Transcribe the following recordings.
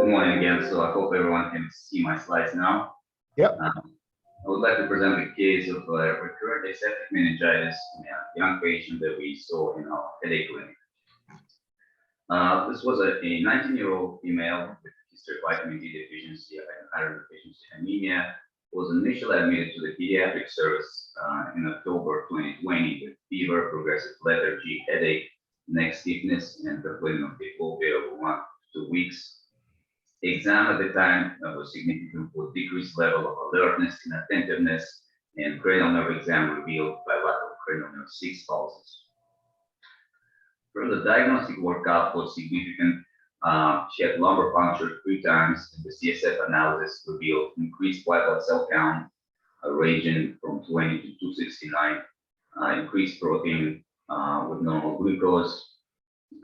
Good morning again. So I hope everyone can see my slides now. Yep. I would like to present a case of recurrent aseptic meningitis in a young patient that we saw in our headache clinic. This was a 19-year-old female with history of vitamin D deficiency and iron deficiency anemia. Was initially admitted to the pediatric service in October 2020 with fever, progressive lethargy, headache, neck stiffness, and complaining of diplopia over 1 to 2 weeks. The exam at the time was significant with decreased level of alertness and attentiveness, and cranial nerve exam revealed bilateral cranial nerve 6 pulses. Further diagnostic workup was significant. She had lumbar puncture 3 times, and the CSF analysis revealed increased white blood cell count ranging from 20 to 269, increased protein with normal glucose.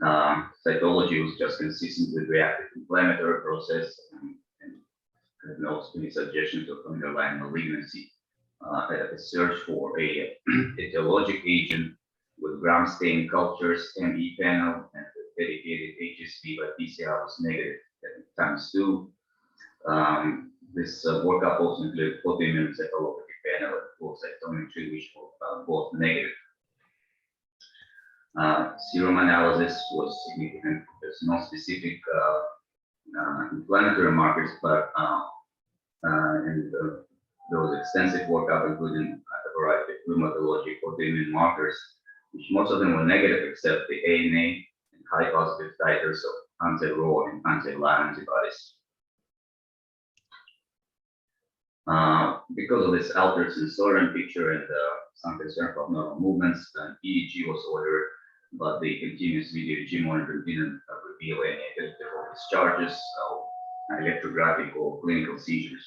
Cytology was just consistent with reactive inflammatory process and no any suggestions of underlying malignancy. A search for a etiologic agent with gram stain cultures, ME panel, and the dedicated HSV by PCR was negative ×2. This workup also included autoimmune encephalopathy panel and flow cytometry, which were both negative. Serum analysis was significant. There's no specific inflammatory markers, but there was extensive workup, including a variety of rheumatologic autoimmune markers, which most of them were negative except the ANA and high positive titers of anti-Rho and anti-LA antibodies. Because of this altered sensorium picture and some concern for abnormal movements, an EEG was ordered, but the continuous video EEG monitoring didn't reveal any identifiable discharges, electrographic or clinical seizures.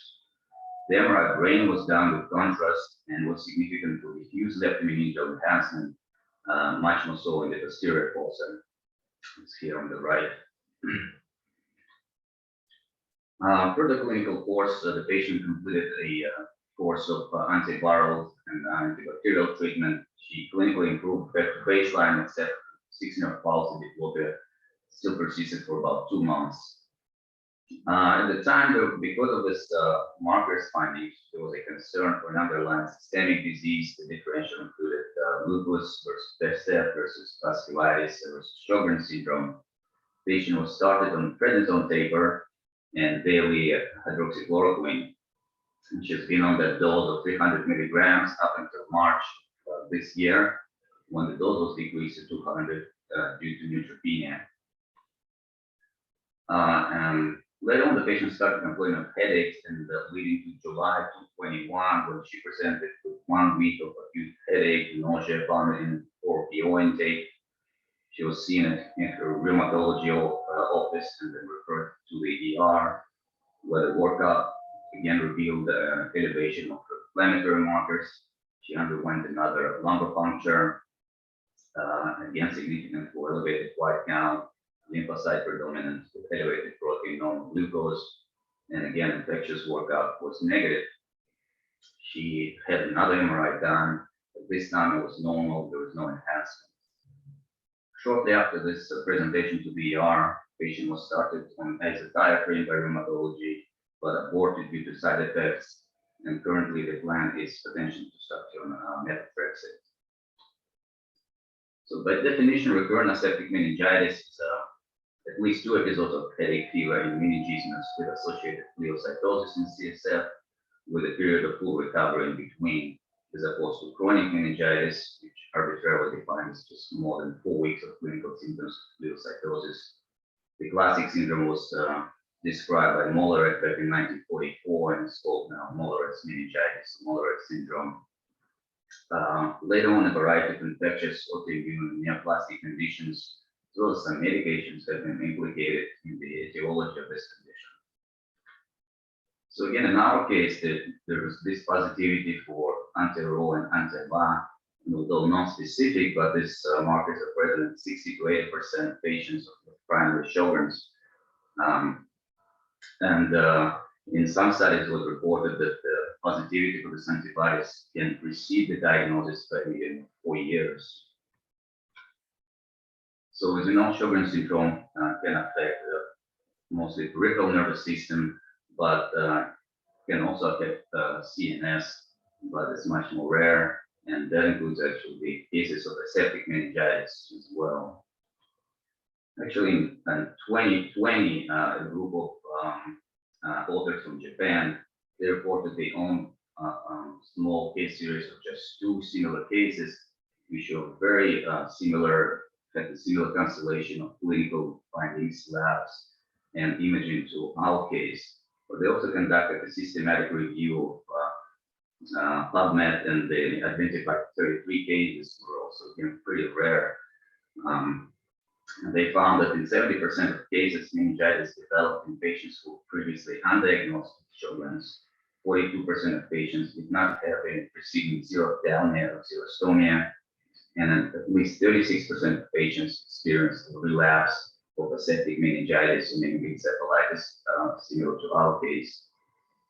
The MRI brain was done with contrast and was significantly diffuse left meningeal enhancement, much more so in the posterior fossa. It's here on the right. For the clinical course, the patient completed a course of antiviral and antibacterial treatment. She clinically improved back to baseline, except 16 pulse and diplopia still persisted for about 2 months. At the time, because of this markers findings, there was a concern for an underlying systemic disease. The differential included lupus versus TESF versus vasculitis versus Sjogren's syndrome. The patient was started on prednisone taper and daily hydroxychloroquine. And she's been on that dose of 300 milligrams up until March this year, when the dose was decreased to 200 due to neutropenia. And later on, the patient started complaining of headaches, and leading to July 2021, when she presented with 1 week of acute headache, nausea, vomiting, or PO intake. She was seen in her rheumatology office and then referred to the ER, where the workup again revealed elevation of her inflammatory markers. She underwent another lumbar puncture, again significant for elevated white count, lymphocyte predominant with elevated protein, normal glucose, and again infectious workup was negative. She had another MRI done, but this time it was normal, there was no enhancement. Shortly after this presentation to the ER, patient was started on azathioprine by rheumatology, but aborted due to side effects, and currently the plan is potentially to start on methotrexate. So by definition, recurrent aseptic meningitis is at least 2 episodes of headache, fever, and meningismus with associated pleocytosis in CSF, with a period of full recovery in between, as opposed to chronic meningitis, which arbitrarily defines just more than 4 weeks of clinical symptoms of pleocytosis. The classic syndrome was described by Mollaret back in 1944 and is called now Molleret's meningitis, Mollaret syndrome. Later on, a variety of infectious, autoimmune, and neoplastic conditions, as well as some medications, have been implicated in the etiology of this condition. So again, in our case, there was this positivity for anti-Rho and anti-LA, although not specific, but these markers are present in 60 to 80% of patients with primary Sjogren's. In some studies, it was reported that the positivity for these antibodies can precede the diagnosis by even 4 years. So as you know, Sjogren's syndrome can affect mostly peripheral nervous system, but can also affect CNS, but it's much more rare. And that includes actually cases of aseptic meningitis as well. Actually, in 2020, a group of authors from Japan, they reported their own small case series of just 2 similar cases, which show very similar constellation of clinical findings, labs, and imaging to our case. But they also conducted a systematic review of PubMed, and they identified 33 cases were also pretty rare. They found that in 70% of cases, meningitis developed in patients who were previously undiagnosed with Sjogren's. 42% of patients did not have any preceding xerophthalmia or xerostomia, and at least 36% of patients experienced a relapse of aseptic meningitis or meningoencephalitis, similar to our case.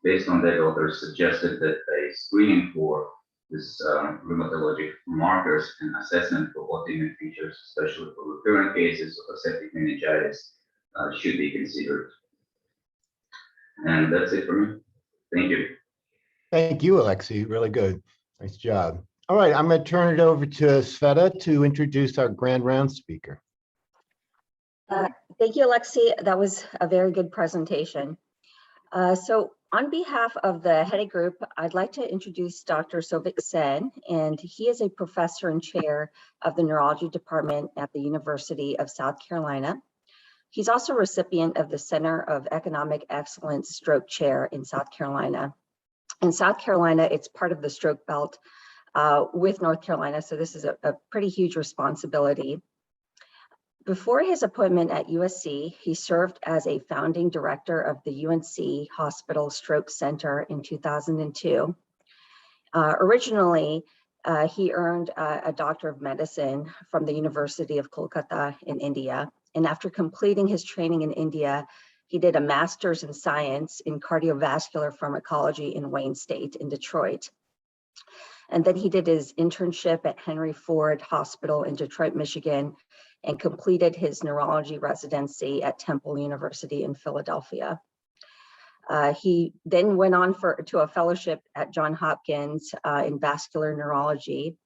Based on that, authors suggested that a screening for this rheumatologic markers and assessment for autoimmune features, especially for recurrent cases of aseptic meningitis, should be considered. And that's it for me. Thank you. Thank you, Alexey. Really good. Nice job. All right, I'm going to turn it over to Sveta to introduce our grand round speaker. Thank you, Alexey. That was a very good presentation. So on behalf of the headache group, I'd like to introduce Dr. Souvik Sen, and he is a professor and chair of the neurology department at the University of South Carolina. He's also a recipient of the Center of Economic Excellence Stroke Chair in South Carolina. In South Carolina, it's part of the stroke belt with North Carolina, so this is a pretty huge responsibility. Before his appointment at USC, he served as a founding director of the UNC Hospital Stroke Center in 2002. Originally, he earned a Doctor of Medicine from the University of Kolkata in India. And after completing his training in India, he did a master's in science in cardiovascular pharmacology in Wayne State in Detroit. And then he did his internship at Henry Ford Hospital in Detroit, Michigan, and completed his neurology residency at Temple University in Philadelphia. He then went on to a fellowship at Johns Hopkins in vascular neurology.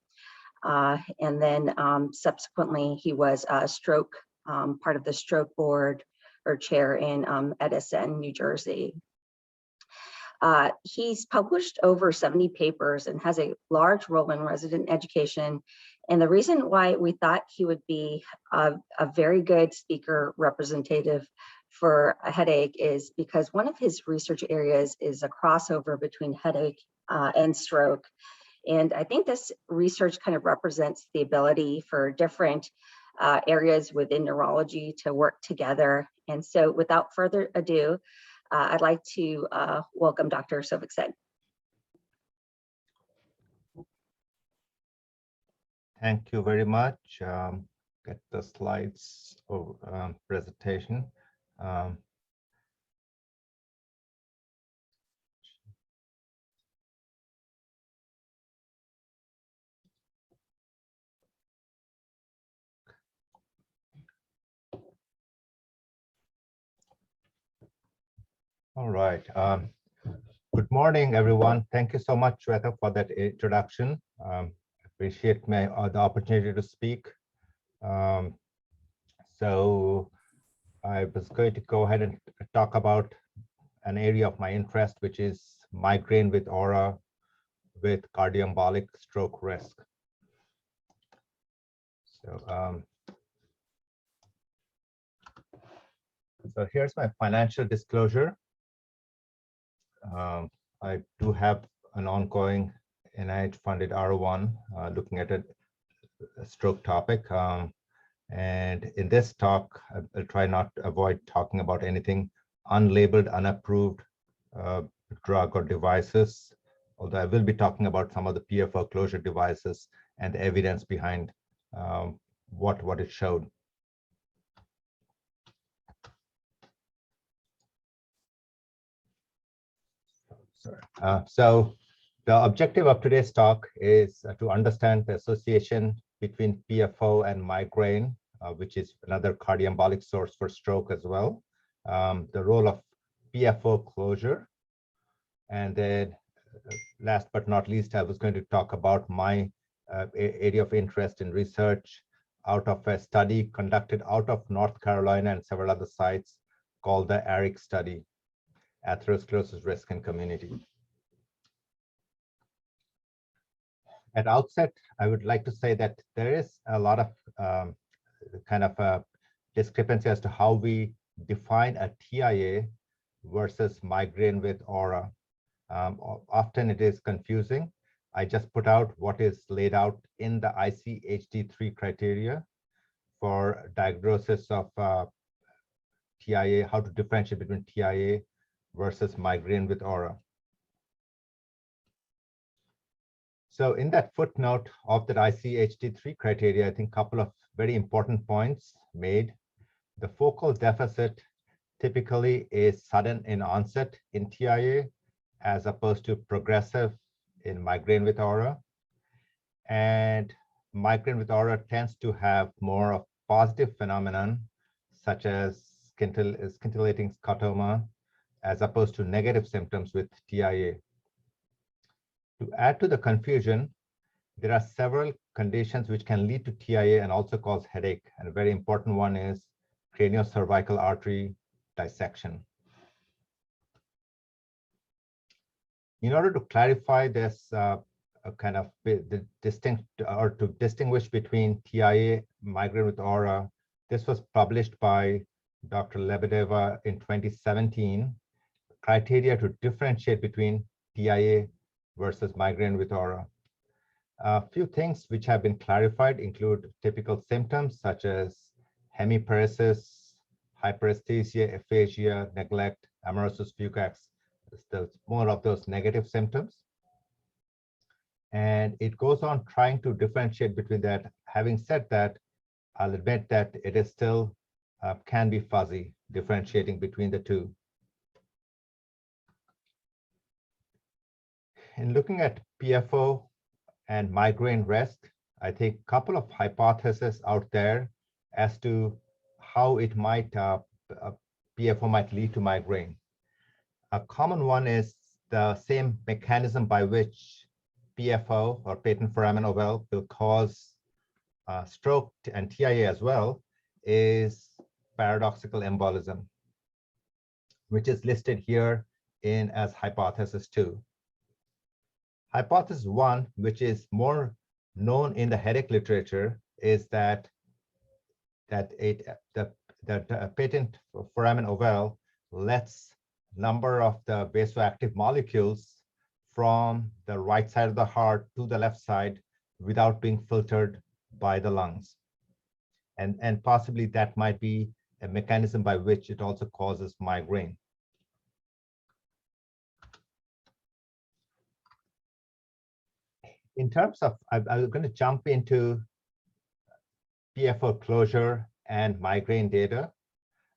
And then subsequently, he was a stroke, part of the stroke board or chair in Edison, New Jersey. He's published over 70 papers and has a large role in resident education. And the reason why we thought he would be a very good speaker representative for a headache is because one of his research areas is a crossover between headache and stroke. And I think this research kind of represents the ability for different areas within neurology to work together. And so without further ado, I'd like to welcome Dr. Souvik Sen. Thank you very much. Get the slides of presentation. All right. Good morning, everyone. Thank you so much, Shweta, for that introduction. Appreciate the opportunity to speak. So I was going to go ahead and talk about an area of my interest, which is migraine with aura with cardioembolic stroke risk. So here's my financial disclosure. I do have an ongoing NIH-funded R1 looking at a stroke topic. And in this talk, I'll try not to avoid talking about anything unlabeled, unapproved drug or devices, although I will be talking about some of the PFO closure devices and the evidence behind what it showed. So the objective of today's talk is to understand the association between PFO and migraine, which is another cardioembolic source for stroke as well. the role of PFO closure. And then last but not least, I was going to talk about my area of interest in research out of a study conducted out of North Carolina and several other sites called the ARIC study, Atherosclerosis Risk and Community. At outset, I would like to say that there is a lot of kind of a discrepancy as to how we define a TIA versus migraine with aura. Often it is confusing. I just put out what is laid out in the ICHD3 criteria for diagnosis of TIA, how to differentiate between TIA versus migraine with aura. So in that footnote of that ICHD3 criteria, I think a couple of very important points made. The focal deficit typically is sudden in onset in TIA as opposed to progressive in migraine with aura. And migraine with aura tends to have more of positive phenomenon, such as scintillating scotoma, as opposed to negative symptoms with TIA. To add to the confusion, there are several conditions which can lead to TIA and also cause headache. And a very important one is craniocervical artery dissection. In order to clarify this kind of the distinct or to distinguish between TIA, migraine with aura, this was published by Dr. Lebedeva in 2017, criteria to differentiate between TIA versus migraine with aura. A few things which have been clarified include typical symptoms such as hemiparesis, hyperesthesia, aphasia, neglect, amaurosis fugax, more of those negative symptoms. And it goes on trying to differentiate between that. Having said that, I'll admit that it is still can be fuzzy differentiating between the two. In looking at PFO and migraine risk, I think a couple of hypotheses out there as to how it might PFO might lead to migraine. A common one is the same mechanism by which PFO or patent foramen ovale will cause stroke and TIA as well is paradoxical embolism, which is listed here in as hypothesis 2. Hypothesis 1, which is more known in the headache literature, is that the patent foramen ovale lets number of the vasoactive molecules from the right side of the heart to the left side without being filtered by the lungs. And possibly that might be a mechanism by which it also causes migraine. In terms of, I'm going to jump into PFO closure and migraine data.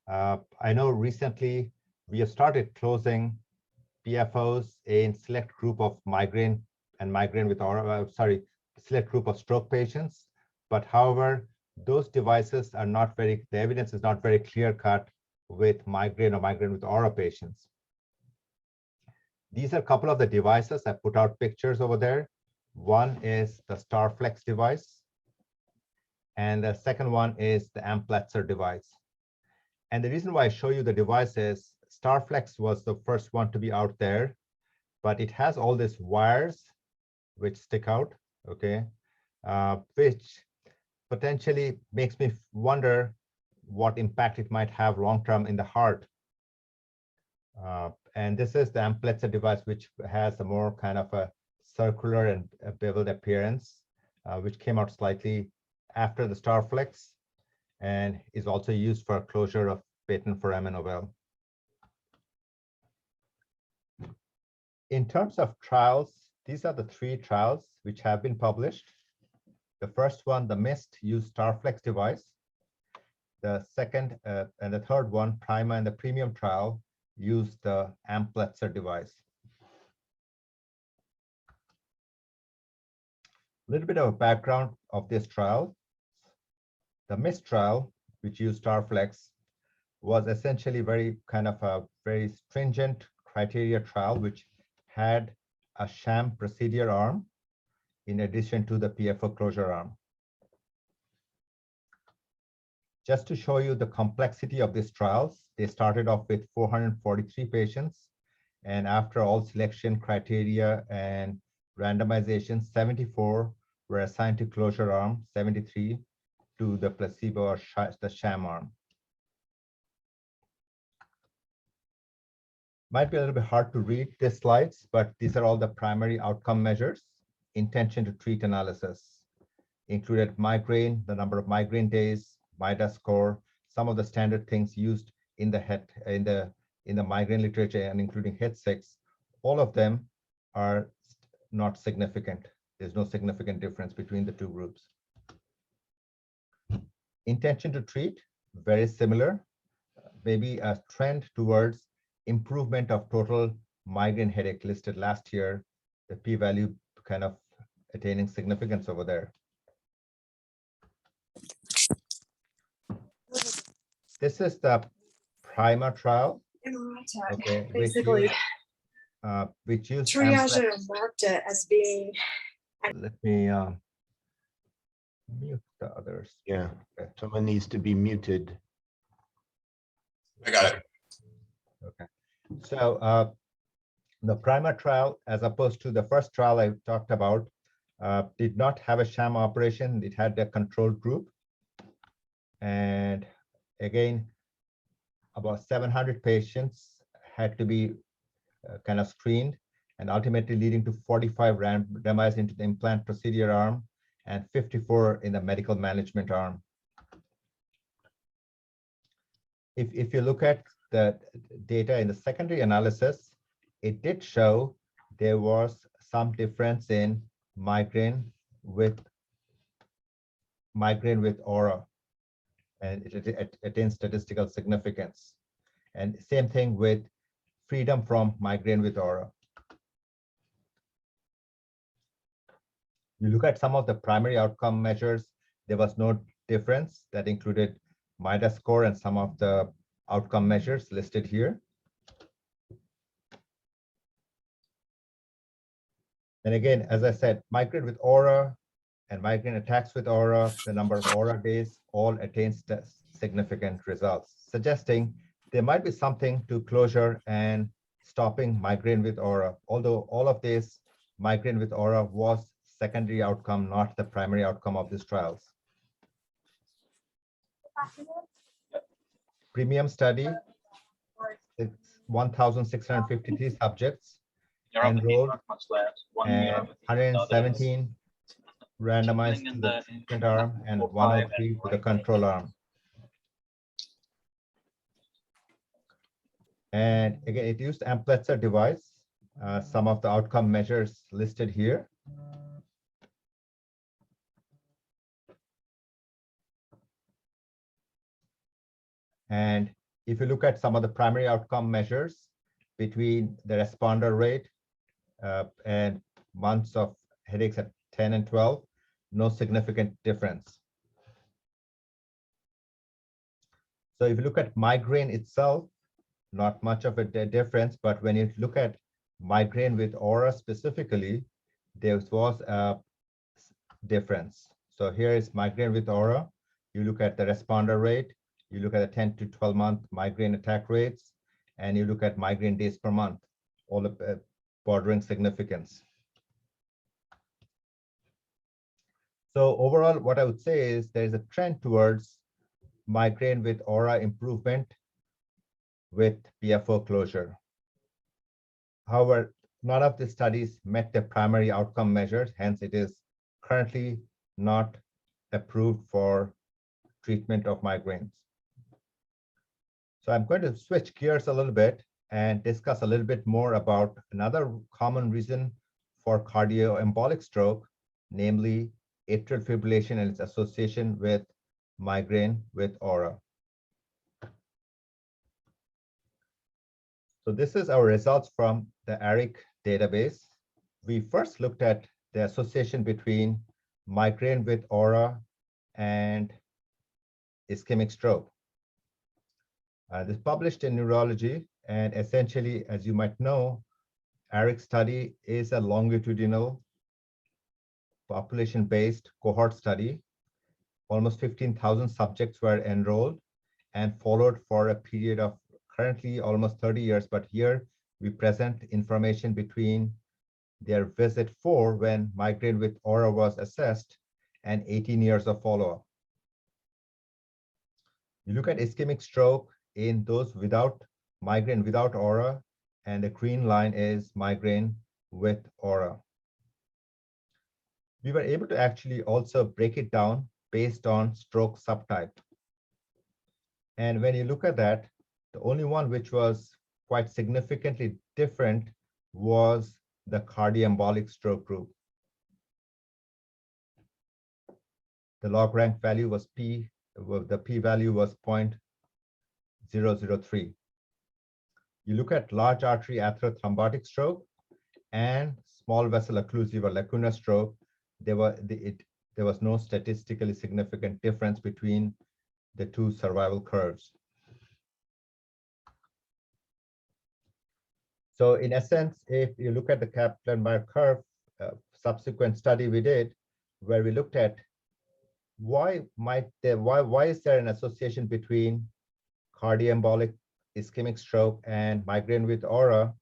I know recently we have started closing PFOs in select group of migraine and migraine with aura, select group of stroke patients. But however, those devices are not very, the evidence is not very clear cut with migraine or migraine with aura patients. These are a couple of the devices. I put out pictures over there. One is the StarFlex device, and the second one is the Amplatzer device. And the reason why I show you the device is StarFlex was the first one to be out there, but it has all these wires which stick out, okay, which potentially makes me wonder what impact it might have long-term in the heart. And this is the Amplatzer device, which has a more kind of a circular and a beveled appearance, which came out slightly after the StarFlex and is also used for closure of patent foramen ovale. In terms of trials, these are the 3 trials which have been published. The first one, the MIST, used StarFlex device. The second and the third one, PRIMA and the Premium trial, used the Amplatzer device. A little bit of a background of this trial. The MIST trial, which used StarFlex, was essentially very kind of a very stringent criteria trial, which had a sham procedure arm in addition to the PFO closure arm. Just to show you the complexity of these trials, they started off with 443 patients, and after all selection criteria and randomization, 74 were assigned to closure arm, 73 to the placebo or the sham arm. Might be a little bit hard to read these slides, but these are all the primary outcome measures. Intention to treat analysis included migraine, the number of migraine days, MIDA score, some of the standard things used in the migraine literature, and including HIT6. All of them are not significant. There's no significant difference between the two groups. Intention to treat, very similar, maybe a trend towards improvement of total migraine headache listed last year, the p-value kind of attaining significance over there. This is the PRIMA trial, okay, basically which used triage marked it as being. Let me mute the others. Yeah, Okay. someone needs to be muted. I got it. Okay, so the PRIMA trial, as opposed to the first trial I talked about, did not have a sham operation. It had a control group. And again, about 700 patients had to be kind of screened, and ultimately leading to 45 randomized into the implant procedure arm and 54 in the medical management arm. If you look at the data in the secondary analysis, it did show there was some difference in migraine with aura, and it attains statistical significance. And same thing with freedom from migraine with aura. You look at some of the primary outcome measures, there was no difference. That included MIDA score and some of the outcome measures listed here. And again, as I said, migraine with aura and migraine attacks with aura, the number of aura days, all attains significant results, suggesting there might be something to closure and stopping migraine with aura. Although all of this migraine with aura was secondary outcome, not the primary outcome of these trials. Premium study, it's 1,653 subjects enrolled and 117 randomized to the treatment arm and 103 to the control arm. And again, it used Ampletzer device, some of the outcome measures listed here. And if you look at some of the primary outcome measures between the responder rate and months of headaches at 10 and 12, no significant difference. So if you look at migraine itself, not much of a difference, but when you look at migraine with aura specifically, there was a difference. So here is migraine with aura. You look at the responder rate, you look at the 10 to 12 month migraine attack rates, and you look at migraine days per month, all of bordering significance. So overall, what I would say is there's a trend towards migraine with aura improvement with PFO closure. However, none of the studies met the primary outcome measures, hence it is currently not approved for treatment of migraines. So I'm going to switch gears a little bit and discuss a little bit more about another common reason for cardioembolic stroke, namely atrial fibrillation and its association with migraine with aura. So this is our results from the ARIC database. We first looked at the association between migraine with aura and ischemic stroke. This published in Neurology, and essentially, as you might know, ARIC study is a longitudinal population-based cohort study. Almost 15,000 subjects were enrolled and followed for a period of currently almost 30 years, but here we present information between their visit 4 when migraine with aura was assessed and 18 years of follow-up. You look at ischemic stroke in those without migraine without aura, and the green line is migraine with aura. We were able to actually also break it down based on stroke subtype. And when you look at that, the only one which was quite significantly different was the cardioembolic stroke group. The log rank value was the p-value was 0.003. You look at large artery atherothrombotic stroke and small vessel occlusive or lacunar stroke, there was no statistically significant difference between the two survival curves. So in essence, if you look at the Kaplan-Meier curve, subsequent study we did, where we looked at why is there an association between cardioembolic ischemic stroke and migraine with aura,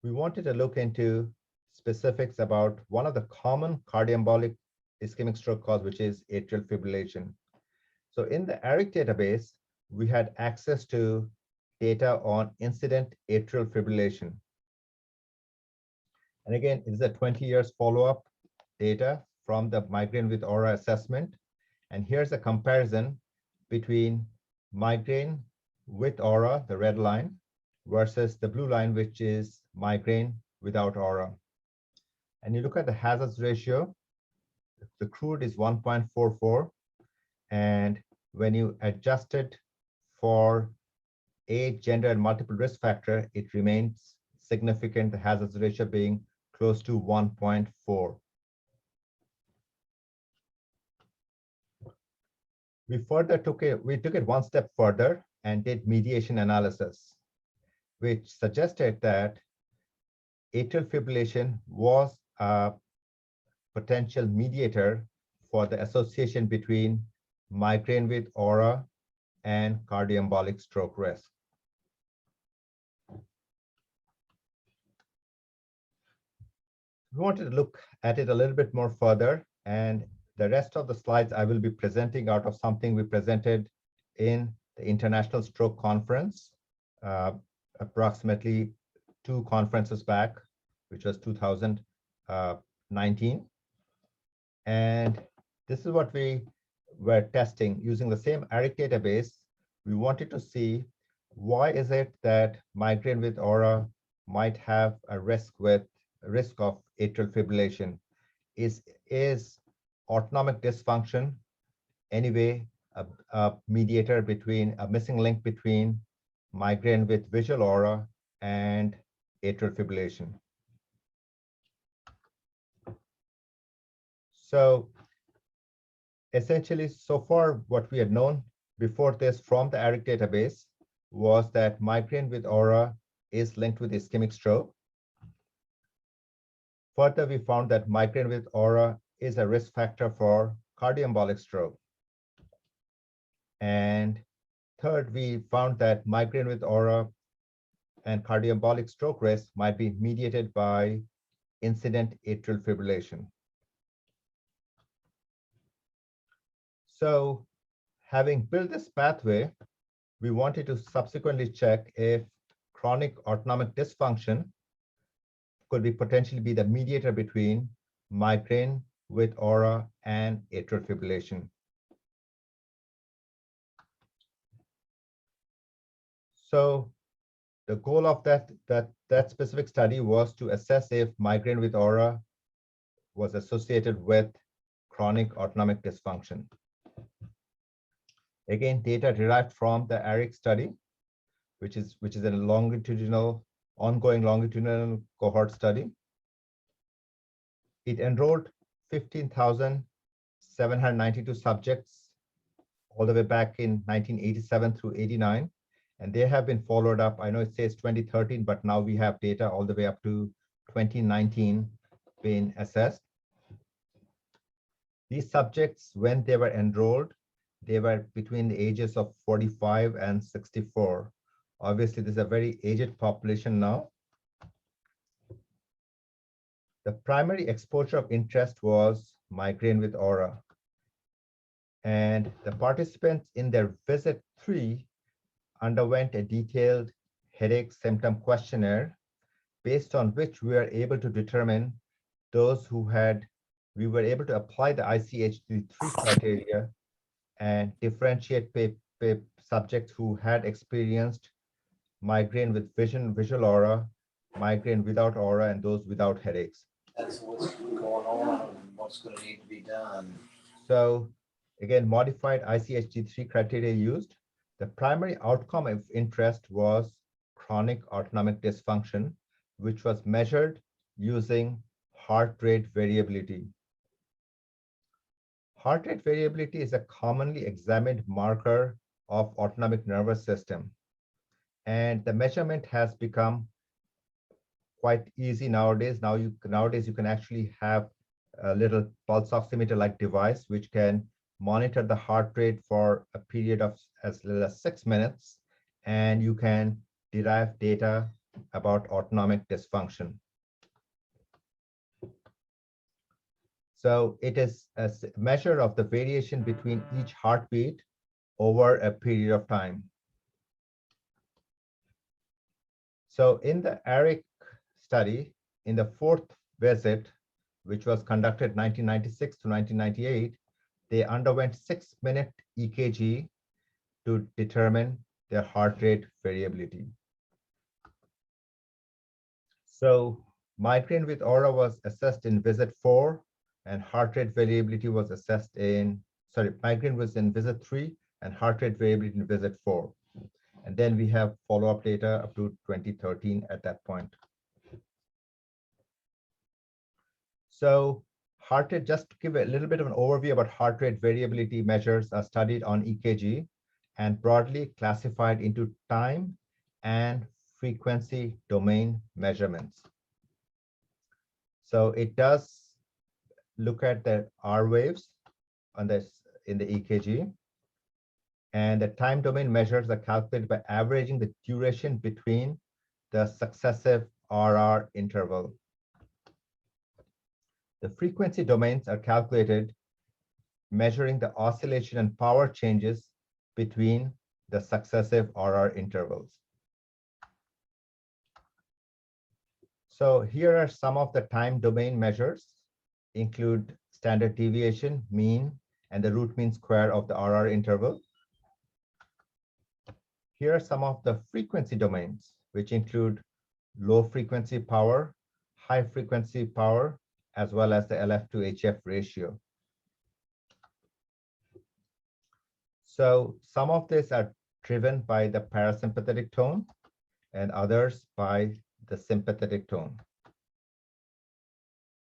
we wanted to look into specifics about one of the common cardioembolic ischemic stroke cause, which is atrial fibrillation. So in the ARIC database, we had access to data on incident atrial fibrillation. And again, it is a 20 years follow-up data from the migraine with aura assessment. And here's a comparison between migraine with aura, the red line, versus the blue line, which is migraine without aura. And you look at the hazards ratio, the crude is 1.44. And when you adjust it for age, gender, and multiple risk factor, it remains significant, the hazards ratio being close to 1.4. We took it one step further and did mediation analysis, which suggested that atrial fibrillation was a potential mediator for the association between migraine with aura and cardioembolic stroke risk. We wanted to look at it a little bit more further, and the rest of the slides I will be presenting out of something we presented in the International Stroke Conference, approximately 2 conferences back, which was 2019. And this is what we were testing using the same ARIC database. We wanted to see why is it that migraine with aura might have a risk of atrial fibrillation. Is autonomic dysfunction anyway a mediator between a missing link between migraine with visual aura and atrial fibrillation? So essentially, so far, what we had known before this from the ARIC database was that migraine with aura is linked with ischemic stroke. Further, we found that migraine with aura is a risk factor for cardioembolic stroke. And third, we found that migraine with aura and cardioembolic stroke risk might be mediated by incident atrial fibrillation. So having built this pathway, we wanted to subsequently check if chronic autonomic dysfunction could potentially be the mediator between migraine with aura and atrial fibrillation. So the goal of that specific study was to assess if migraine with aura was associated with chronic autonomic dysfunction. Again, data derived from the ARIC study, which is a ongoing longitudinal cohort study. It enrolled 15,792 subjects all the way back in 1987 through 89. and they have been followed up. I know it says 2013, but now we have data all the way up to 2019 being assessed. These subjects, when they were enrolled, they were between the ages of 45 and 64. Obviously, this is a very aged population now. The primary exposure of interest was migraine with aura. And the participants in their visit 3 underwent a detailed headache symptom questionnaire, based on which we were able to determine those who had, we were able to apply the ICHD3 criteria and differentiate subjects who had experienced migraine with visual aura, migraine without aura, and those without headaches. That's what's going on and what's going to need to be done. So again, modified ICHD3 criteria used. The primary outcome of interest was chronic autonomic dysfunction, which was measured using heart rate variability. Heart rate variability is a commonly examined marker of autonomic nervous system. And the measurement has become quite easy nowadays. Nowadays you can actually have a little pulse oximeter-like device which can monitor the heart rate for a period of as little as 6 minutes, and you can derive data about autonomic dysfunction. So it is a measure of the variation between each heartbeat over a period of time. So in the ERIC study, in the 4th visit, which was conducted 1996 to 1998, they underwent 6-minute EKG to determine their heart rate variability. So migraine with aura was assessed in visit 4, and heart rate variability was assessed in, migraine was in visit 3 and heart rate variability in visit 4. And then we have follow-up data up to 2013 at that point. So heart rate, just to give a little bit of an overview about heart rate variability, measures are studied on EKG and broadly classified into time and frequency domain measurements. So it does look at the R waves on this in the EKG, and the time domain measures are calculated by averaging the duration between the successive RR interval. The frequency domains are calculated measuring the oscillation and power changes between the successive RR intervals. So here are some of the time domain measures, include standard deviation, mean, and the root mean square of the RR interval. Here are some of the frequency domains, which include low frequency power, high frequency power, as well as the LF to HF ratio. So some of these are driven by the parasympathetic tone and others by the sympathetic tone.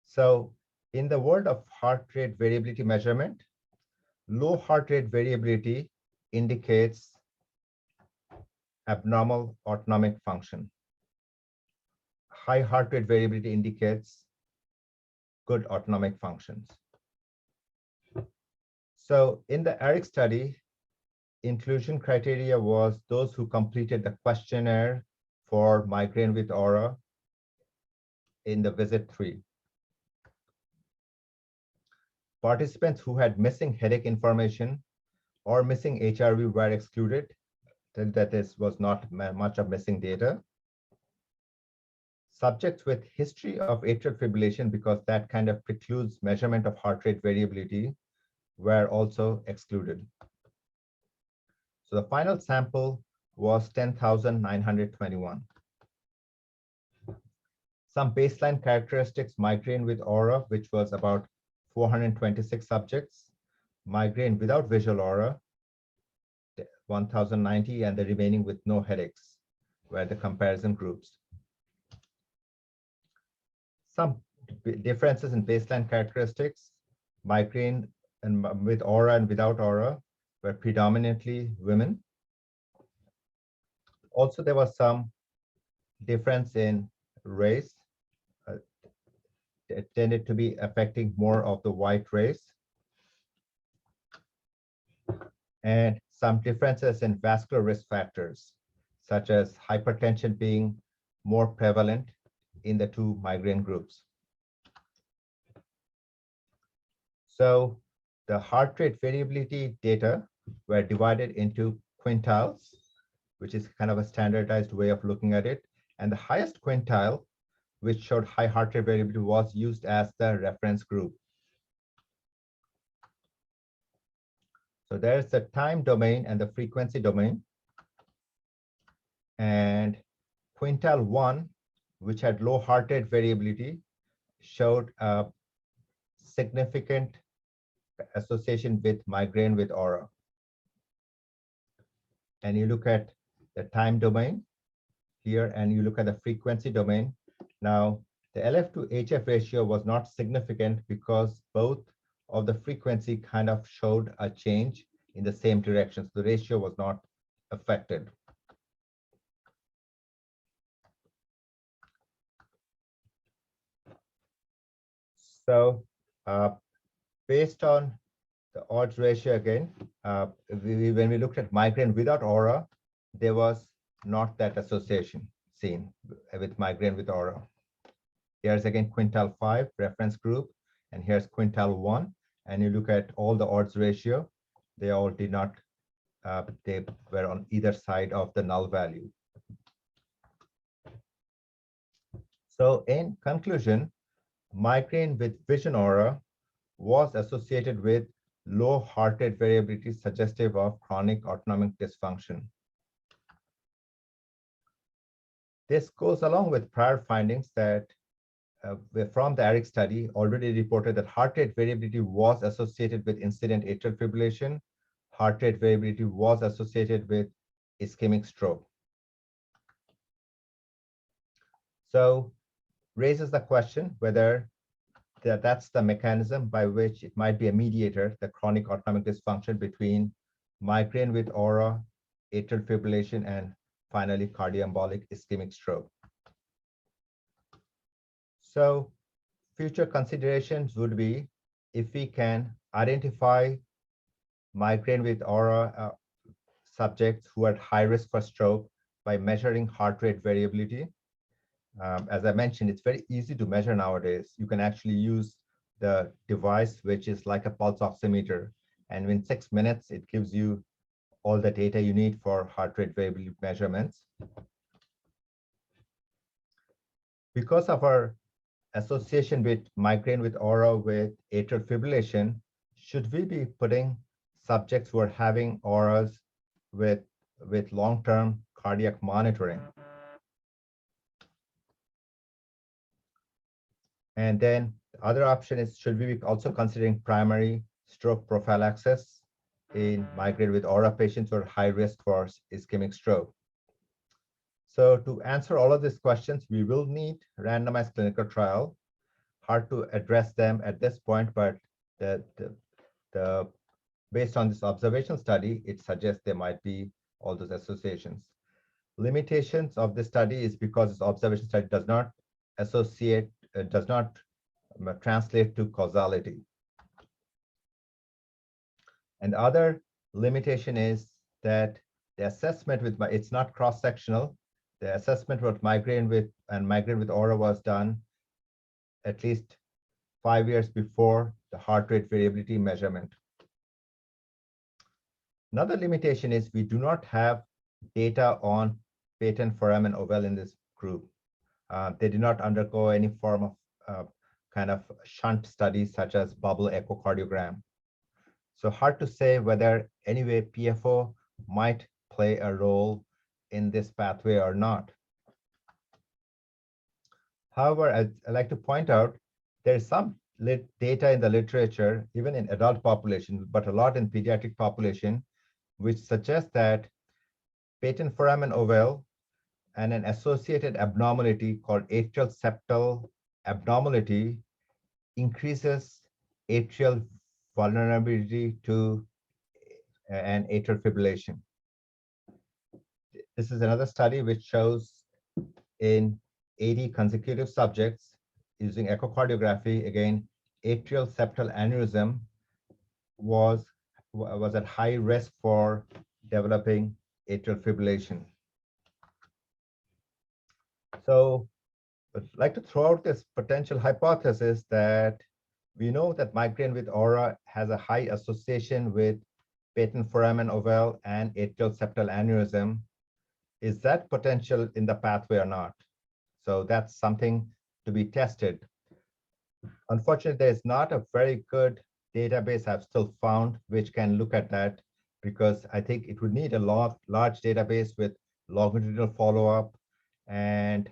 So in the world of heart rate variability measurement, low heart rate variability indicates abnormal autonomic function. High heart rate variability indicates good autonomic functions. So in the ERIC study, inclusion criteria was those who completed the questionnaire for migraine with aura in the visit 3. Participants who had missing headache information or missing HRV were excluded. That was not much of missing data. Subjects with history of atrial fibrillation, because that kind of precludes measurement of heart rate variability, were also excluded. So the final sample was 10,921. Some baseline characteristics: migraine with aura, which was about 426 subjects, migraine without visual aura, 1,090, and the remaining with no headaches were the comparison groups. Some differences in baseline characteristics: migraine and with aura and without aura were predominantly women. Also, there was some difference in race. It tended to be affecting more of the white race, and some differences in vascular risk factors, such as hypertension being more prevalent in the two migraine groups. So the heart rate variability data were divided into quintiles, which is kind of a standardized way of looking at it. And the highest quintile, which showed high heart rate variability, was used as the reference group. So there's the time domain and the frequency domain. And quintile 1, which had low heart rate variability, showed a significant association with migraine with aura. And you look at the time domain here, and you look at the frequency domain. Now, the LF to HF ratio was not significant because both of the frequency kind of showed a change in the same direction. So the ratio was not affected. So based on the odds ratio again, when we looked at migraine without aura, there was not that association seen with migraine with aura. Here's again quintile 5 reference group, and here's quintile 1, and you look at all the odds ratio, they all did not, they were on either side of the null value. So in conclusion, migraine with vision aura was associated with low heart rate variability suggestive of chronic autonomic dysfunction. This goes along with prior findings that from the ARIC study already reported that heart rate variability was associated with incident atrial fibrillation. Heart rate variability was associated with ischemic stroke. So raises the question whether that's the mechanism by which it might be a mediator, the chronic autonomic dysfunction between migraine with aura, atrial fibrillation, and finally cardioembolic ischemic stroke. So future considerations would be if we can identify migraine with aura subjects who are at high risk for stroke by measuring heart rate variability. As I mentioned, it's very easy to measure nowadays. You can actually use the device, which is like a pulse oximeter, and in 6 minutes, it gives you all the data you need for heart rate variability measurements. Because of our association with migraine with aura with atrial fibrillation, should we be putting subjects who are having auras with long-term cardiac monitoring? And then the other option is, should we be also considering primary stroke prophylaxis in migraine with aura patients who are high risk for ischemic stroke? So to answer all of these questions, we will need randomized clinical trial. Hard to address them at this point, but based on this observational study, it suggests there might be all those associations. Limitations of this study is because this observation study does not associate, does not translate to causality. And the other limitation is that the assessment with, it's not cross-sectional. The assessment with migraine with aura was done at least 5 years before the heart rate variability measurement. Another limitation is we do not have data on patent foramen ovale in this group. They did not undergo any form of kind of shunt studies such as bubble echocardiogram. So hard to say whether anyway PFO might play a role in this pathway or not. However, I'd like to point out there is some data in the literature, even in adult population, but a lot in pediatric population, which suggests that patent foramen ovale and an associated abnormality called atrial septal abnormality increases atrial vulnerability to an atrial fibrillation. This is another study which shows in 80 consecutive subjects using echocardiography, again, atrial septal aneurysm was at high risk for developing atrial fibrillation. So I'd like to throw out this potential hypothesis that we know that migraine with aura has a high association with patent foramen ovale and atrial septal aneurysm. Is that potential in the pathway or not? So that's something to be tested. Unfortunately, there's not a very good database I've still found which can look at that, because I think it would need a large database with longitudinal follow-up, and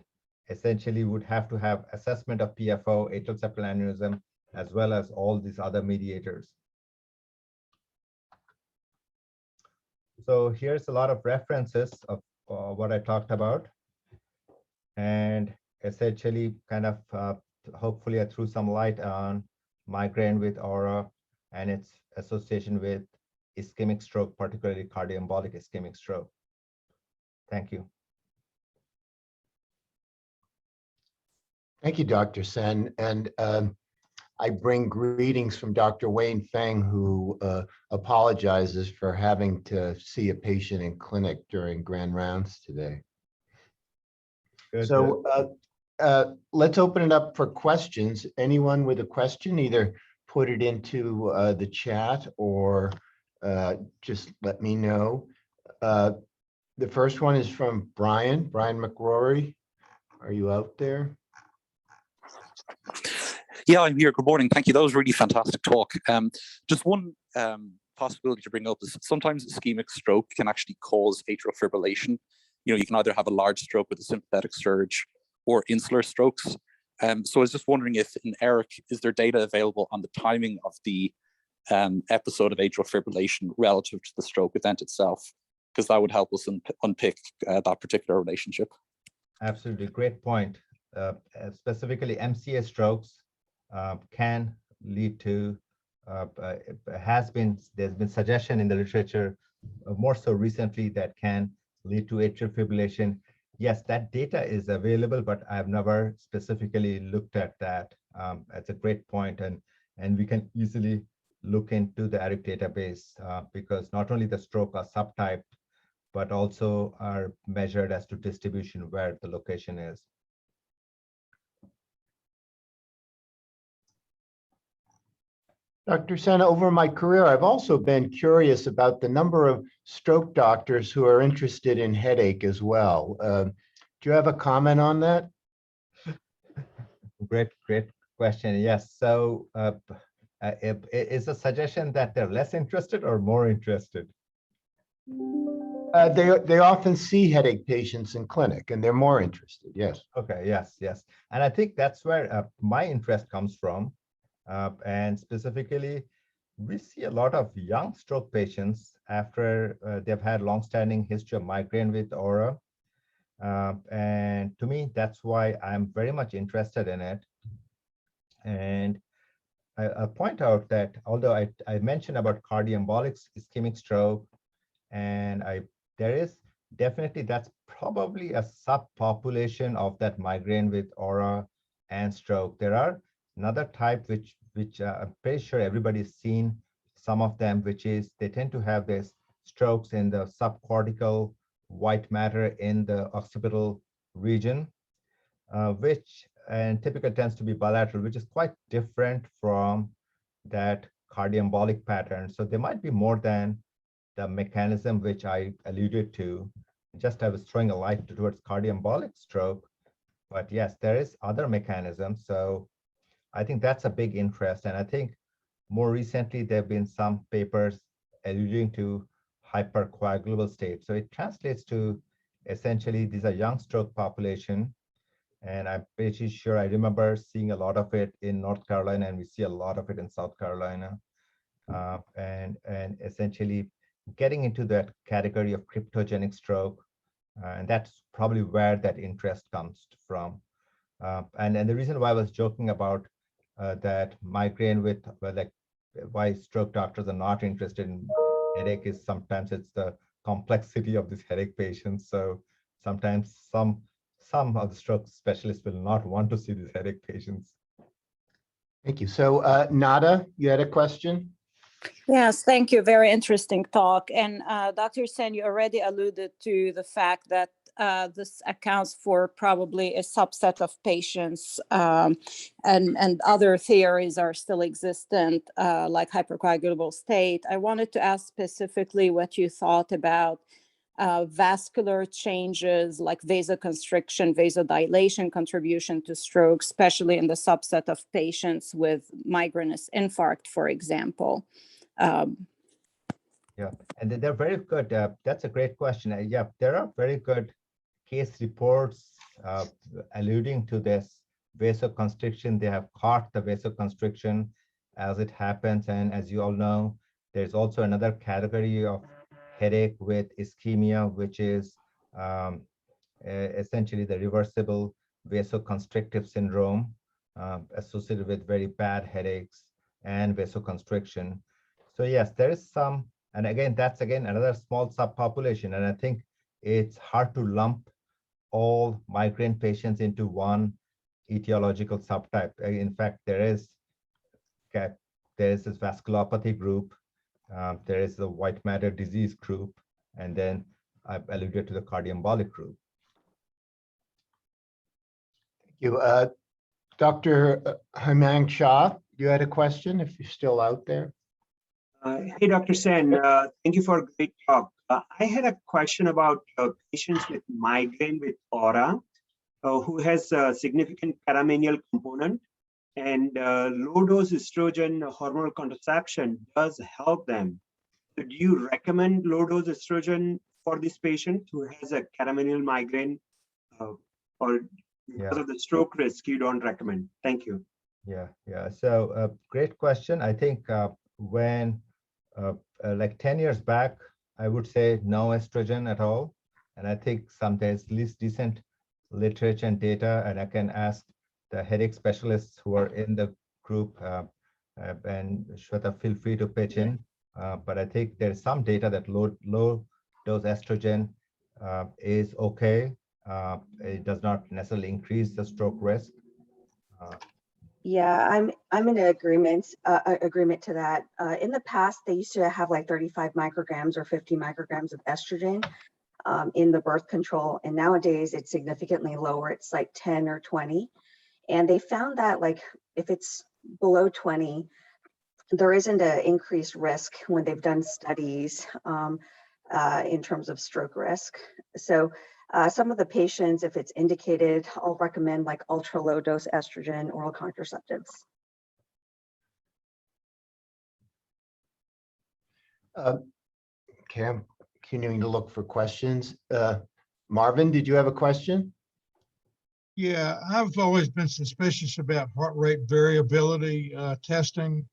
essentially would have to have assessment of PFO, atrial septal aneurysm, as well as all these other mediators. So here's a lot of references of what I talked about, and essentially kind of hopefully I threw some light on migraine with aura and its association with ischemic stroke, particularly cardioembolic ischemic stroke. Thank you. Thank you, Dr. Sen. And I bring greetings from Dr. Wayne Feng, who apologizes for having to see a patient in clinic during grand rounds today. Good, So let's open it up for questions. Anyone with a question, either put it into the chat or just let me know. The first one is from Brian McRory. Are you out there? Yeah, I'm here. Good morning. Thank you. That was a really fantastic talk. Just one possibility to bring up is sometimes ischemic stroke can actually cause atrial fibrillation. You know, you can either have a large stroke with a sympathetic surge or insular strokes. So I was just wondering if in ERIC, is there data available on the timing of the episode of atrial fibrillation relative to the stroke event itself? Because that would help us unpick that particular relationship. Absolutely, great point. Specifically, MCA strokes can lead to, there's been suggestion in the literature, more so recently, that can lead to atrial fibrillation. Yes, that data is available, but I've never specifically looked at that. That's a great point, and we can easily look into the ERIC database because not only the stroke are subtyped, but also are measured as to distribution where the location is. Dr. Sen, over my career, I've also been curious about the number of stroke doctors who are interested in headache as well. Do you have a comment on that? Great question. Yes. So is a suggestion that they're less interested or more interested? They often see headache patients in clinic and they're more interested. Yes. Okay. Yes. And I think that's where my interest comes from. And specifically, we see a lot of young stroke patients after they've had long-standing history of migraine with aura. And to me, that's why I'm very much interested in it. And I'll point out that although I mentioned about cardioembolic ischemic stroke, and there is definitely, that's probably a subpopulation of that migraine with aura and stroke. There are another type which I'm pretty sure everybody's seen some of them, which is they tend to have these strokes in the subcortical white matter in the occipital region, which and typically tends to be bilateral, which is quite different from that cardioembolic pattern. So there might be more than the mechanism which I alluded to. Just I was throwing a light towards cardioembolic stroke, but yes, there is other mechanisms. So I think that's a big interest. And I think more recently, there have been some papers alluding to hypercoagulable state. So it translates to essentially, these are young stroke population. And I'm pretty sure I remember seeing a lot of it in North Carolina, and we see a lot of it in South Carolina. And essentially getting into that category of cryptogenic stroke. And that's probably where that interest comes from. And the reason why I was joking about that migraine with, like, why stroke doctors are not interested in headache is sometimes it's the complexity of these headache patients. So sometimes some of the stroke specialists will not want to see these headache patients. Thank you. So Nada, you had a question? Yes, thank you. Very interesting talk. And Dr. Sen, you already alluded to the fact that this accounts for probably a subset of patients, and other theories are still existent, like hypercoagulable state. I wanted to ask specifically what you thought about vascular changes like vasoconstriction, vasodilation contribution to stroke, especially in the subset of patients with migrainous infarct, for example. Yeah, and they're very good. That's a great question. Yeah, there are very good case reports alluding to this vasoconstriction. They have caught the vasoconstriction as it happens. And as you all know, there's also another category of headache with ischemia, which is essentially the reversible vasoconstrictive syndrome associated with very bad headaches and vasoconstriction. So yes, there is some, and again, that's again another small subpopulation. And I think it's hard to lump all migraine patients into one etiological subtype. In fact, there is this vasculopathy group, there is the white matter disease group, and then I've alluded to the cardioembolic group. Thank you. Dr. Hemang Shah, you had a question if you're still out there? Hey, Dr. Sen, thank you for a great talk. I had a question about patients with migraine with aura who has a significant caramenial component, and low-dose estrogen hormonal contraception does help them. So do you recommend low-dose estrogen for this patient who has a caramenial migraine, or because of the stroke risk, you don't recommend? Thank you. Yeah. So great question. I think when like 10 years back, I would say no estrogen at all. And I think sometimes at least decent literature and data, and I can ask the headache specialists who are in the group, and Shweta, feel free to pitch in. But I think there's some data that low dose estrogen is okay. It does not necessarily increase the stroke risk. Yeah, I'm in agreement to that. In the past, they used to have like 35 micrograms or 50 micrograms of estrogen in the birth control, and nowadays it's significantly lower. It's like 10 or 20, and they found that like if it's below 20, there isn't an increased risk when they've done studies in terms of stroke risk. So some of the patients, if it's indicated, I'll recommend like ultra low dose estrogen oral contraceptives. Okay, I'm continuing to look for questions. Marvin, did you have a question? Yeah, I've always been suspicious about heart rate variability testing.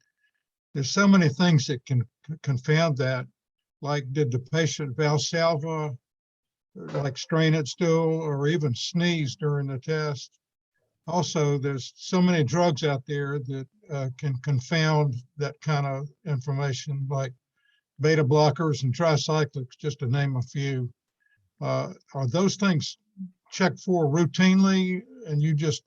There's so many things that can confound that. Like, did the patient Valsalva, like strain at stool, or even sneeze during the test? Also, there's so many drugs out there that can confound that kind of information, like beta blockers and tricyclics, just to name a few. Are those things checked for routinely, and you just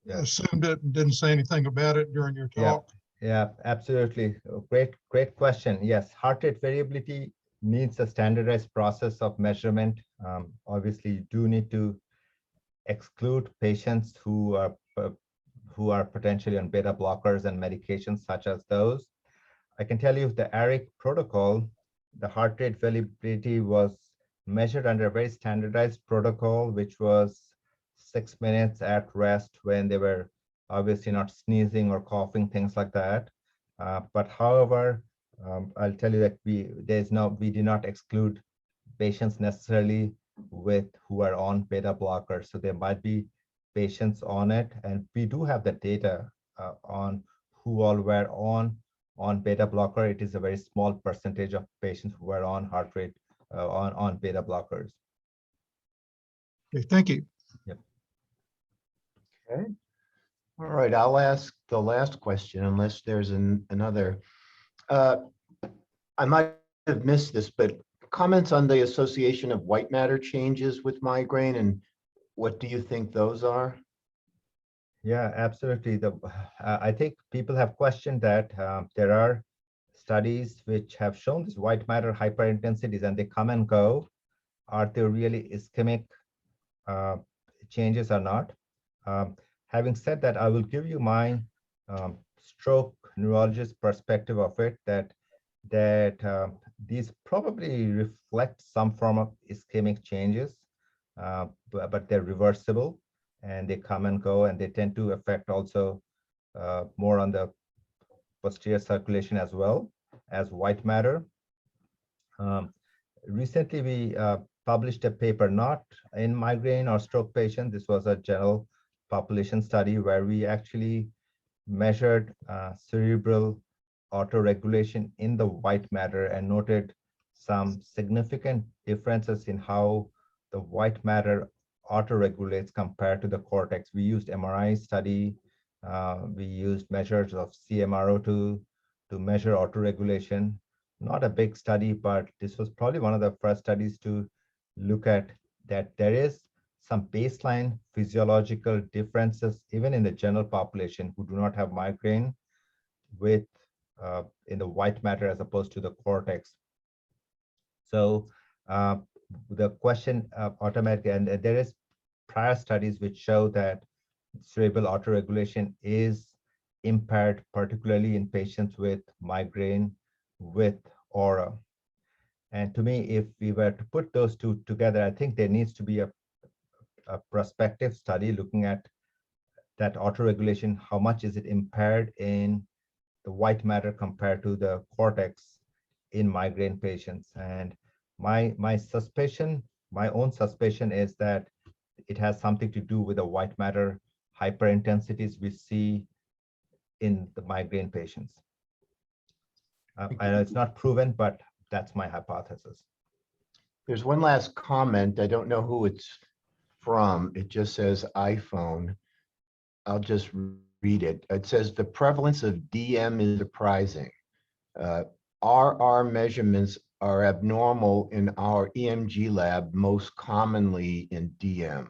assumed it and didn't say anything about it during your talk? Yeah, absolutely. Great question. Yes, heart rate variability needs a standardized process of measurement. Obviously, you do need to exclude patients who are potentially on beta blockers and medications such as those. I can tell you the ARIC protocol, the heart rate variability was measured under a very standardized protocol, which was 6 minutes at rest when they were obviously not sneezing or coughing, things like that. But however, I'll tell you that we do not exclude patients necessarily who are on beta blockers. So there might be patients on it, and we do have the data on who all were on beta blocker. It is a very small percentage of patients who are on heart rate on beta blockers. Okay, thank you. Yep. Okay. All right, I'll ask the last question unless there's another. I might have missed this, but comments on the association of white matter changes with migraine, and what do you think those are? Yeah, absolutely. I think people have questioned that there are studies which have shown this white matter hyperintensities, and they come and go. Are they really ischemic changes or not? Having said that, I will give you my stroke neurologist perspective of it, that these probably reflect some form of ischemic changes, but they're reversible and they come and go, and they tend to affect also more on the posterior circulation as well as white matter. Recently, we published a paper, not in migraine or stroke patients. This was a general population study where we actually measured cerebral autoregulation in the white matter and noted some significant differences in how the white matter autoregulates compared to the cortex. We used MRI study. We used measures of CMRO2 to measure autoregulation. Not a big study, but this was probably one of the first studies to look at that there is some baseline physiological differences even in the general population who do not have migraine with in the white matter as opposed to the cortex. So the question automatically, and there is prior studies which show that cerebral autoregulation is impaired, particularly in patients with migraine with aura. And to me, if we were to put those two together, I think there needs to be a prospective study looking at that autoregulation. How much is it impaired in the white matter compared to the cortex in migraine patients? And my suspicion, my own suspicion, is that it has something to do with the white matter hyperintensities we see in the migraine patients. I know it's not proven, but that's my hypothesis. There's one last comment. I don't know who it's from. It just says iPhone. I'll just read it. It says the prevalence of DM is surprising. RR measurements are abnormal in our EMG lab, most commonly in DM.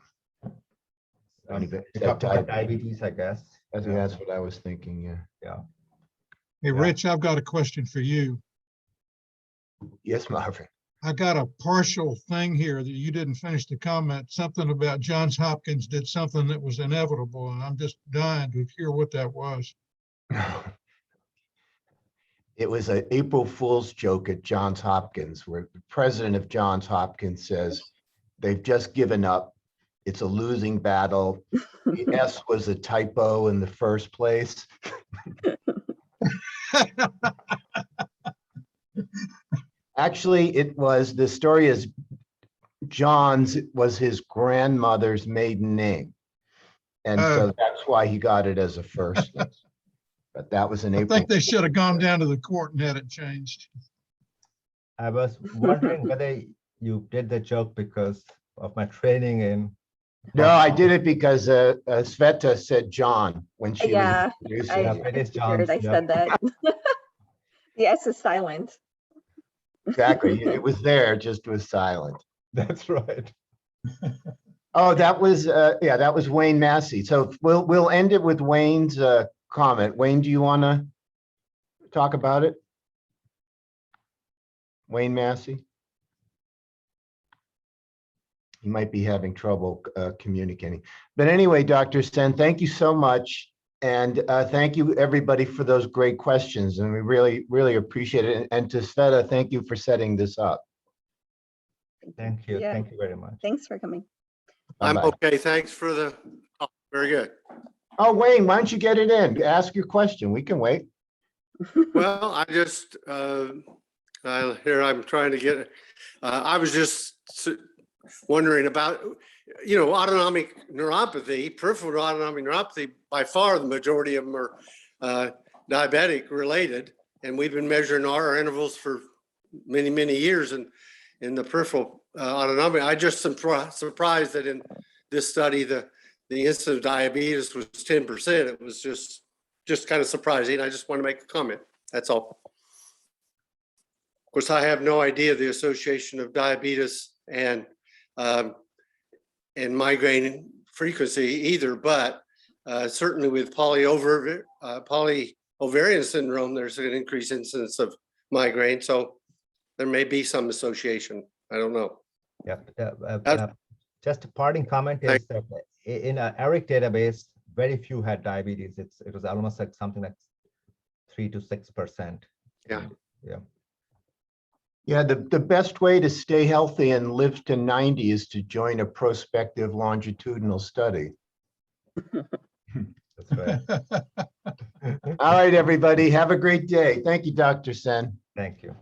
Diabetes, I guess. I think that's what I was thinking. Yeah. Hey, Rich, I've got a question for you. Yes, Marvin. I got a partial thing here that you didn't finish the comment, something about Johns Hopkins did something that was inevitable, and I'm just dying to hear what that was. It was an April Fool's joke at Johns Hopkins, where the president of Johns Hopkins says they've just given up. It's a losing battle. The S was a typo in the first place. Actually, it was, the story is John's was his grandmother's maiden name. And so that's why he got it as a first name. But that was an April. I think they should have gone down to the court and had it changed. I was wondering whether you did the joke because of my training in. No, I did it because Sveta said John when she was introducing it. I said that. The S is silent. Exactly. It was there, just was silent. That's right. Oh, that was yeah, that was Wayne Massey. So we'll end it with Wayne's comment. Wayne, do you want to talk about it? Wayne Massey? He might be having trouble communicating. But anyway, Dr. Sen, thank you so much. And thank you, everybody, for those great questions. And we really, really appreciate it. And to Sveta, thank you for setting this up. Thank you. Yeah. Thank you very much. Thanks for coming. I'm Bye-bye. okay. Thanks for the, oh, very good. Oh, Wayne, why don't you get it in? Ask your question. We can wait. Well, I just, here I'm trying to get, I was just wondering about, you know, autonomic neuropathy, peripheral autonomic neuropathy, by far the majority of them are diabetic related. And we've been measuring RR intervals for many, many years in the peripheral autonomic. I just am surprised that in this study, the incidence of diabetes was 10%. It was just kind of surprising. I just want to make a comment. That's all. course, I have no idea the association of diabetes and migraine frequency either, but certainly with polyovarian syndrome, there's an increased incidence of migraine. So there may be some association. I don't know. Yeah. Just a parting comment is that in a ERIC database, very few had diabetes. It was almost like something like 3 to 6%. Yeah. Yeah. Yeah, the best way to stay healthy and live to 90 is to join a prospective longitudinal study. That's right. All right, everybody, have a great day. Thank you, Dr. Sen. Thank you.